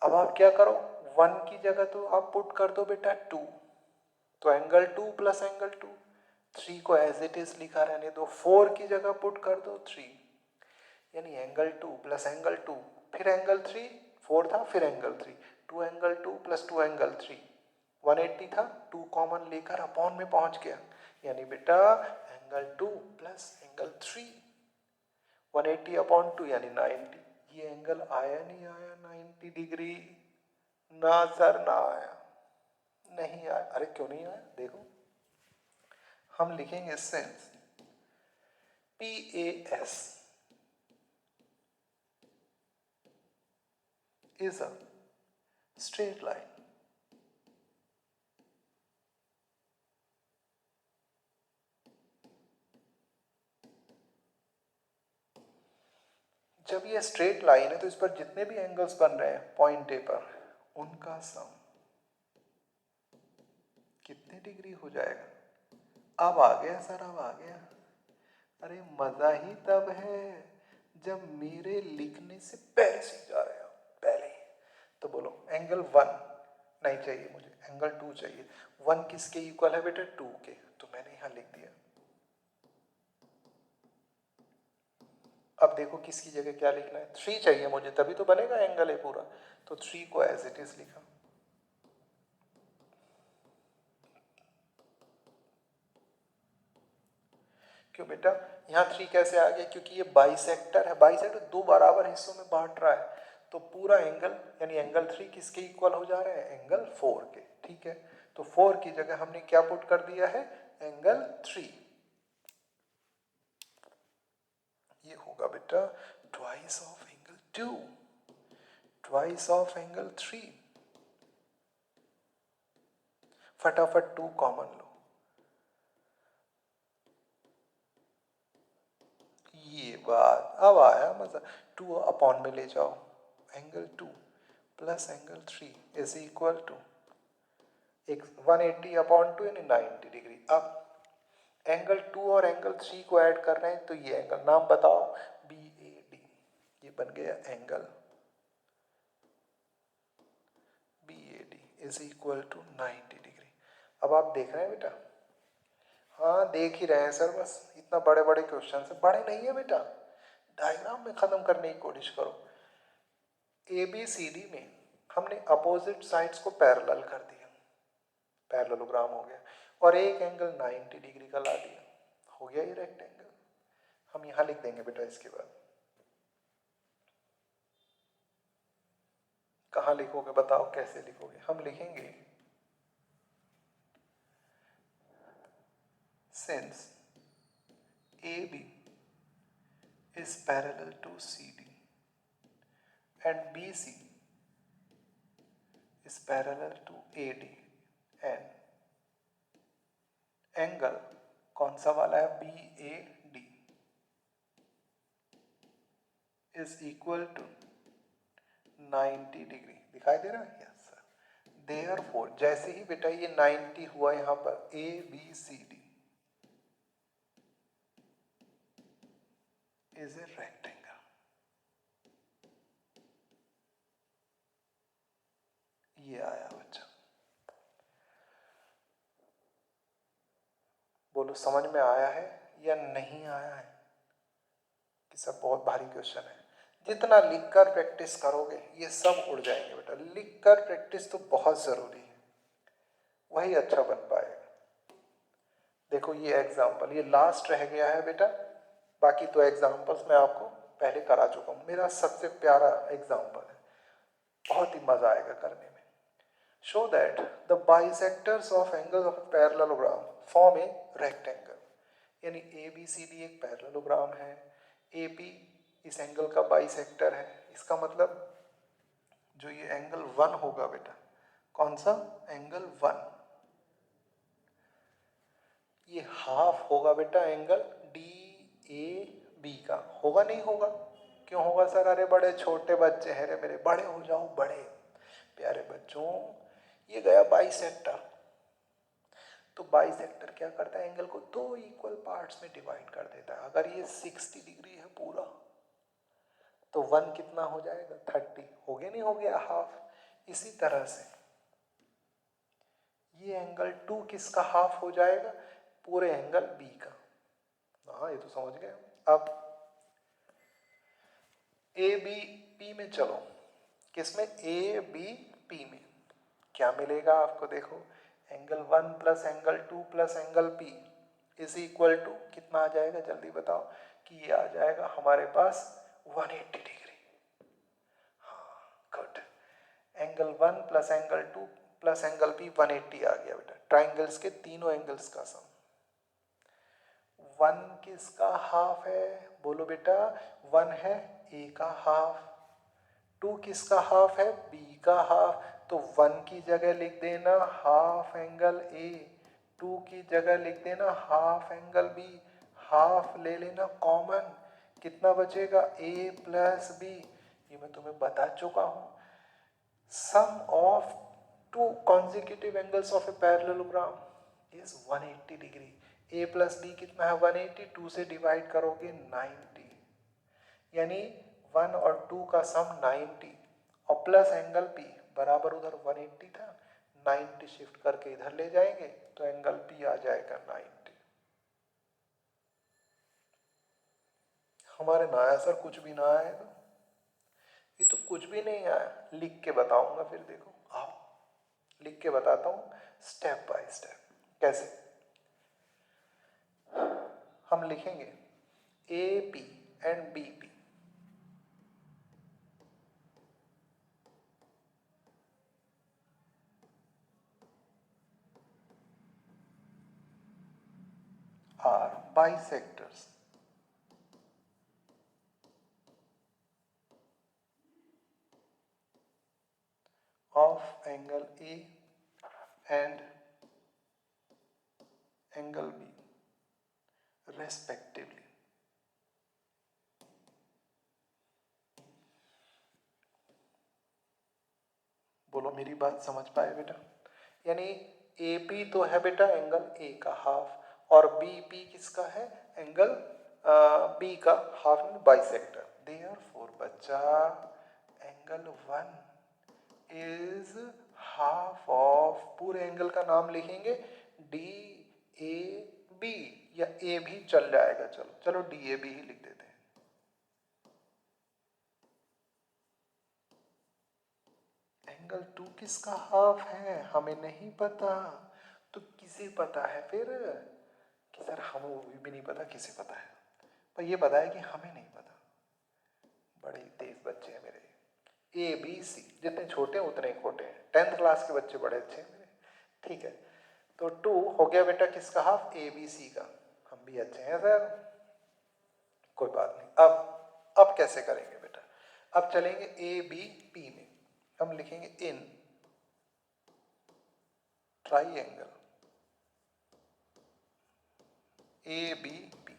अब आप क्या करो, 1 की जगह तो आप पुट कर दो बेटा 2, तो एंगल 2 + एंगल 2। 3 को एज इट इज लिखा रहने दो, 4 की जगह पुट कर दो 3, यानी एंगल 2 + एंगल 2, फिर एंगल 3, 4 था फिर एंगल 3, 2 एंगल 2 + 2 एंगल 3, 180 था, 2 कॉमन लेकर अपॉन में पहुंच गया, यानी बेटा एंगल 2 + एंगल 3, 180 अपॉन 2 यानी 90। ये एंगल आया नहीं आया 90 डिग्री? ना सर ना आया, नहीं आया। अरे क्यों नहीं आया? देखो हम लिखेंगे sense P A S is a straight line. जब ये स्ट्रेट लाइन है तो इस पर जितने भी एंगल्स बन रहे हैं पॉइंट ए पर, उनका सम कितने डिग्री हो जाएगा? अब आ गया सर, अब आ गया। अरे मजा ही तब है जब मेरे लिखने से पहले सीख जा रहे हो, पहले। तो बोलो एंगल 1 नहीं चाहिए मुझे, एंगल 2 चाहिए। 1 किसके इक्वल है बेटा? 2 के, तो मैंने यहां लिख दिया। अब देखो किसकी जगह क्या लिखना है? 3 चाहिए मुझे, तभी तो बनेगा एंगल है पूरा, तो 3 को एज इट इज लिखा। क्यों बेटा? यहाँ 3 कैसे आ गया? क्योंकि ये बाइसेक्टर है, बाइसेक्टर दो बराबर हिस्सों में बांट रहा है, तो पूरा एंगल यानी एंगल 3 किसके इक्वल हो जा रहा है? एंगल 4 के। ठीक है, तो 4 की जगह हमने क्या पुट कर दिया है? एंगल 3। ये होगा बेटा twice of angle 2, twice of angle 3। फटाफट 2 कॉमन लो, ये बात अब आया मजा। 2 अपॉन में ले जाओ, angle 2 + angle 3 is equal to 180 upon 2 यानी 90 डिग्री। अब एंगल 2 और एंगल 3 को ऐड कर रहे हैं, तो ये एंगल नाम बताओ, बी ए डी। ये बन गया angle B A D is equal to 90 degree. अब आप देख रहे हैं बेटा? हाँ देख ही रहे हैं सर, बस इतना बड़े बड़े क्वेश्चन है, बड़े नहीं है बेटा, डायग्राम में खत्म करने की कोशिश करो। ए बी सी डी में हमने अपोजिट साइड्स को पैरेलल कर दिया, पैरेललोग्राम हो गया, और एक एंगल 90 डिग्री का ला दिया, हो गया ये रेक्टेंगल। हम यहां लिख देंगे बेटा, इसके बाद कहां लिखोगे बताओ, कैसे लिखोगे? हम लिखेंगे since A B is parallel to CD and BC is parallel to AD and angle कौन सा वाला है? BAD is equal to 90 degree. दिखाई दे रहा है? Yes sir. देयरफॉर जैसे ही बेटा ये 90 हुआ यहां पर A B C D is a rectangle. ये आया बच्चा, बोलो समझ में आया है या नहीं आया है? कि सब बहुत भारी क्वेश्चन है। जितना लिखकर प्रैक्टिस करोगे ये सब उड़ जाएंगे बेटा। लिखकर प्रैक्टिस तो बहुत जरूरी है, वही अच्छा बन पाएगा। देखो ये एग्जाम्पल, ये लास्ट रह गया है बेटा, बाकी तो एग्जाम्पल्स मैं आपको पहले करा चुका हूँ। मेरा सबसे प्यारा एग्जाम्पल है, बहुत ही मजा आएगा करने में। Show that the bisectors of angles of a parallelogram form a rectangle. यानी ए बी सी डी एक पैरेललोग्राम है, ए पी इस एंगल का बाइसेक्टर है। इसका मतलब जो ये एंगल 1 होगा बेटा, कौन सा एंगल 1, ये हाफ होगा बेटा एंगल डी ए बी का। होगा नहीं होगा? क्यों होगा सर? अरे बड़े छोटे बच्चे हैं रे मेरे, बड़े हो जाओ बड़े प्यारे बच्चों। ये गया बाइसेक्टर, तो बाइसेक्टर क्या करता है? एंगल को दो इक्वल पार्ट्स में डिवाइड कर देता है। अगर ये 60 डिग्री है पूरा, तो 1 कितना हो जाएगा? 30। हो गया नहीं हो गया? हाफ। इसी तरह से ये एंगल 2 किसका हाफ हो जाएगा? पूरे एंगल बी का। हाँ ये तो समझ गए। अब ए बी पी में चलो, किसमें? ए बी पी में क्या मिलेगा आपको? देखो angle 1 plus angle 2 plus angle P is equal to कितना आ जाएगा? जल्दी बताओ। कि ये आ जाएगा हमारे पास 180 डिग्री। हाँ good. Angle 1 plus angle 2 plus angle P 180 आ गया बेटा। ट्राइंगल्स के तीनों एंगल्स का सम। 1 किसका हाफ है? बोलो बेटा। 1 है ए का हाफ। 2 किसका हाफ है? बी का हाफ। तो 1 की जगह लिख देना हाफ एंगल ए, 2 की जगह लिख देना हाफ एंगल बी। हाफ ले लेना कॉमन, कितना बचेगा? A plus B. ये मैं तुम्हें बता चुका हूं। Sum of two consecutive angles of a parallelogram is 180 degree. a plus B कितना है? 180। 2 से डिवाइड करोगे 90, यानी 1 और 2 का सम 90। और प्लस एंगल p बराबर उधर 180 था, 90 शिफ्ट करके इधर ले जाएंगे तो एंगल p आ जाएगा 90। हमारे ना आया सर, कुछ भी ना आया। तो ये तो कुछ भी नहीं आया, लिख के बताऊंगा फिर। देखो आओ लिख के बताता हूं स्टेप बाय स्टेप। कैसे हम लिखेंगे? A P and B P are bisectors of angle A and angle B respectively। बोलो मेरी बात समझ पाए बेटा? यानी AP तो है बेटा एंगल A का हाफ, और BP किसका है? एंगल B का हाफ में बाइसेक्टर। देयरफॉर बच्चा एंगल 1 इज हाफ ऑफ, पूरे एंगल का नाम लिखेंगे डी ए बी, या ए भी चल जाएगा। चलो चलो डी ए बी ही लिख देते हैं। एंगल 2 किसका हाफ है? हमें नहीं पता, तो किसे पता है फिर? कि सर हमें भी नहीं पता, किसे पता है? पर ये पता है कि हमें नहीं पता। बड़े तेज बच्चे हैं मेरे। ए बी सी जितने छोटे हैं उतने ही खोटे हैं। 10th क्लास के बच्चे बड़े अच्छे हैं मेरे। ठीक है, तो 2 हो गया बेटा किसका हाफ? ए बी सी का। हम भी अच्छे हैं सर, कोई बात नहीं। अब कैसे करेंगे बेटा? अब चलेंगे ए बी पी में। हम लिखेंगे in triangle A B P,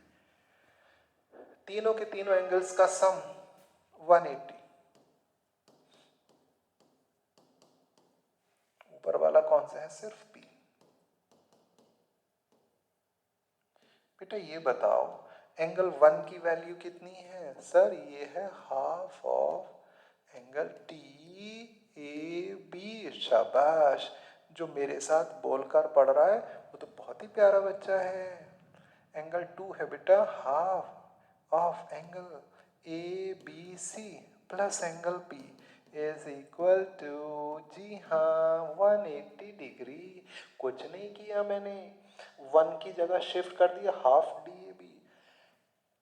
तीनों के तीनों एंगल्स का सम 180। वाला कौन सा है? सिर्फ P। बेटा ये बताओ एंगल 1 की वैल्यू कितनी है? सर ये है हाफ ऑफ एंगल TAB। शाबाश, जो मेरे साथ बोलकर पढ़ रहा है वो तो बहुत ही प्यारा बच्चा है। एंगल 2 है बेटा half of angle ABC plus angle P is equal to, जी हाँ, 180 डिग्री। कुछ नहीं किया मैंने, 1 की जगह शिफ्ट कर दिया हाफ DAB,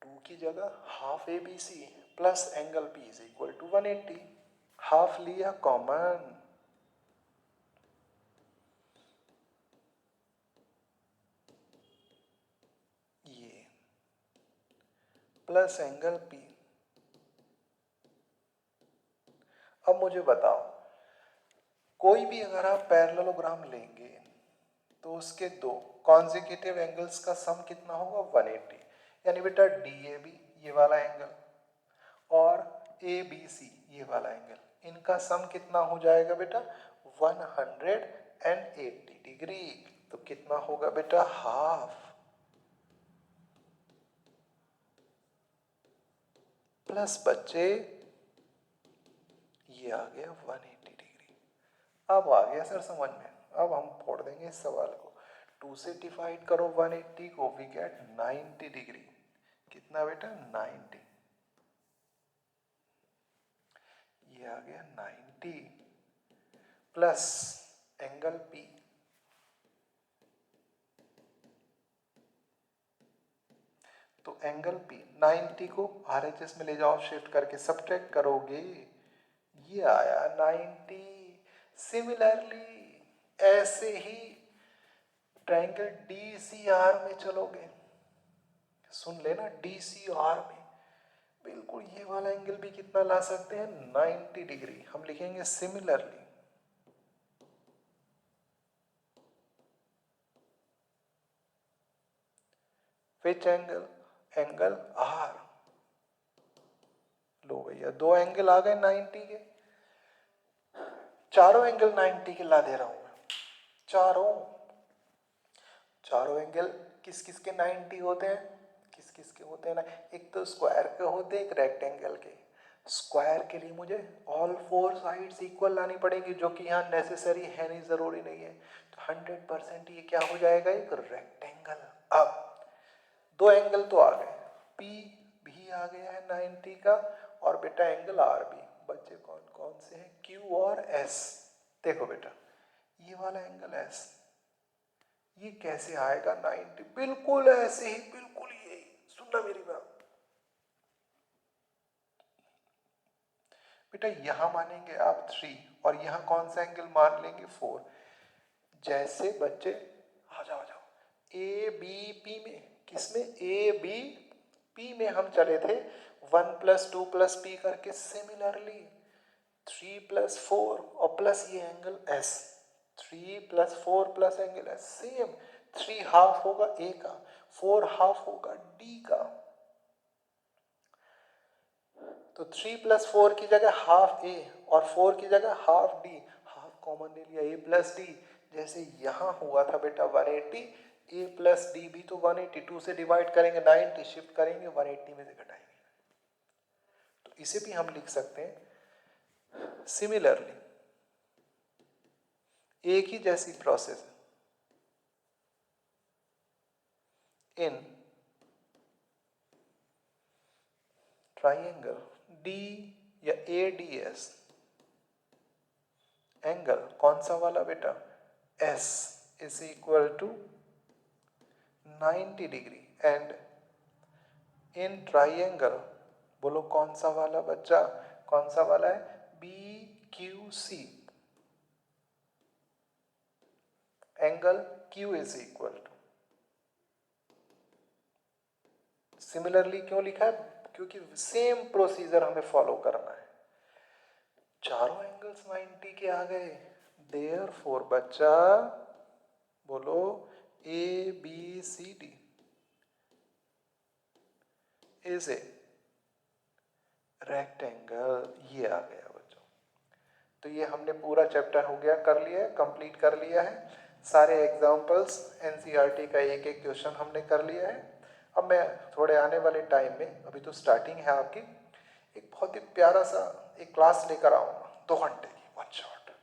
2 की जगह half ABC plus angle P is equal to 180। Half लिया कॉमन, ये प्लस एंगल P। अब मुझे बताओ कोई भी अगर आप पैरेललोग्राम लेंगे तो उसके दो कॉन्जिक्यूटिव एंगल्स का सम कितना होगा? 180। यानी बेटा DAB ये वाला एंगल और ABC ये वाला एंगल, इनका सम कितना हो जाएगा बेटा? 180 डिग्री। तो कितना होगा बेटा? हाफ प्लस बच्चे ये आ गया 180 डिग्री। अब आ गया सर समझ में। अब हम फोड़ देंगे इस सवाल को, 2 से डिवाइड करो 180 को, वी गेट 90 डिग्री। कितना बेटा? 90। ये आ गया 90 प्लस एंगल P, तो एंगल P 90 को RHS में ले जाओ, शिफ्ट करके सब्ट्रैक्ट करोगे, ये आया 90। सिमिलरली ऐसे ही ट्रायंगल DCR में चलोगे, सुन लेना, DCR में बिल्कुल ये वाला एंगल भी कितना ला सकते हैं? 90 डिग्री। हम लिखेंगे similarly which angle? Angle R। लो भैया दो एंगल आ गए 90 के, चारों एंगल 90 के ला दे रहा हूं मैं। चारों एंगल किस किस के 90 होते हैं? किस किस के होते हैं ना? एक तो स्क्वायर के होते हैं, एक रेक्टेंगल के। स्क्वायर के लिए मुझे ऑल फोर साइड्स इक्वल लानी पड़ेगी, जो कि यहाँ नेसेसरी है नहीं, जरूरी नहीं है। तो 100% ये क्या हो जाएगा? एक रेक्टेंगल। अब दो एंगल तो आ गए, P भी आ गया है 90 का, और बेटा एंगल R भी। बच्चे कौन कौन से हैं? Q और S। देखो बेटा ये वाला एंगल S, ये कैसे आएगा 90? बिल्कुल ऐसे ही, बिल्कुल यही। सुनना मेरी बात बेटा, यहां मानेंगे आप 3 और यहां कौन सा एंगल मान लेंगे? 4। जैसे बच्चे आ जाओ ABP में, किसमें? ABP में हम चले थे 1 + 2 + P करके। सिमिलरली 3 + 4 और प्लस ये angle S, 3 + 4 plus angle S, same. 3 half होगा A का, 4 हाफ होगा D का। तो 3 + 4 की जगह हाफ A और 4 की जगह हाफ D, हाफ कॉमन ले लिया A + D। जैसे यहां हुआ था बेटा 180, A + D भी तो 180, 2 से डिवाइड करेंगे 90, शिफ्ट करेंगे 180 में से घटाएंगे। तो इसे भी हम लिख सकते हैं सिमिलरली, एक ही जैसी प्रोसेस इन ट्राइंगल D या ADS। एंगल कौन सा वाला बेटा? S is equal to 90 degree. And in triangle, बोलो कौन सा वाला बच्चा? कौन सा वाला है? BQC। Angle Q is equal to, similarly क्यों लिखा है? क्योंकि सेम प्रोसीजर हमें फॉलो करना है। चारों एंगल्स 90 के आ गए, देयरफॉर बच्चा बोलो ABCD इज ए रेक्टेंगल। ये आ गया बच्चों। तो ये हमने पूरा चैप्टर हो गया, कर लिया है, कंप्लीट कर लिया है। सारे एग्जाम्पल्स एनसीईआरटी का एक एक क्वेश्चन हमने कर लिया है। अब मैं थोड़े आने वाले टाइम में, अभी तो स्टार्टिंग है आपकी, एक बहुत ही प्यारा सा एक क्लास लेकर आऊँगा 2 घंटे की, वन शॉट।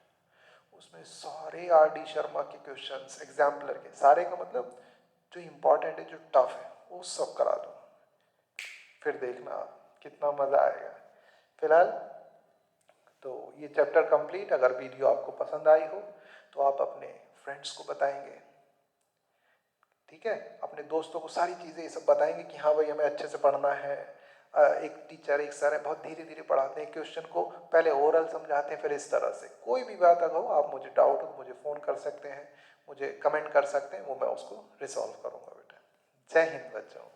उसमें सारे आर डी शर्मा के क्वेश्चंस, एग्जाम्पलर के, सारे का मतलब जो इम्पोर्टेंट है, जो टफ है, वो सब करा दूँ। फिर देखना कितना मज़ा आएगा। फिलहाल तो ये चैप्टर कंप्लीट। अगर वीडियो आपको पसंद आई हो तो आप अपने फ्रेंड्स को बताएंगे, ठीक है, अपने दोस्तों को सारी चीज़ें ये सब बताएंगे कि हाँ भाई हमें अच्छे से पढ़ना है। एक टीचर, एक सर है, बहुत धीरे धीरे पढ़ाते हैं, क्वेश्चन को पहले ओरल समझाते हैं, फिर इस तरह से। कोई भी बात अगर हो, आप मुझे डाउट हो तो मुझे फ़ोन कर सकते हैं, मुझे कमेंट कर सकते हैं, वो मैं उसको रिसॉल्व करूँगा बेटा। जय हिंद बच्चों।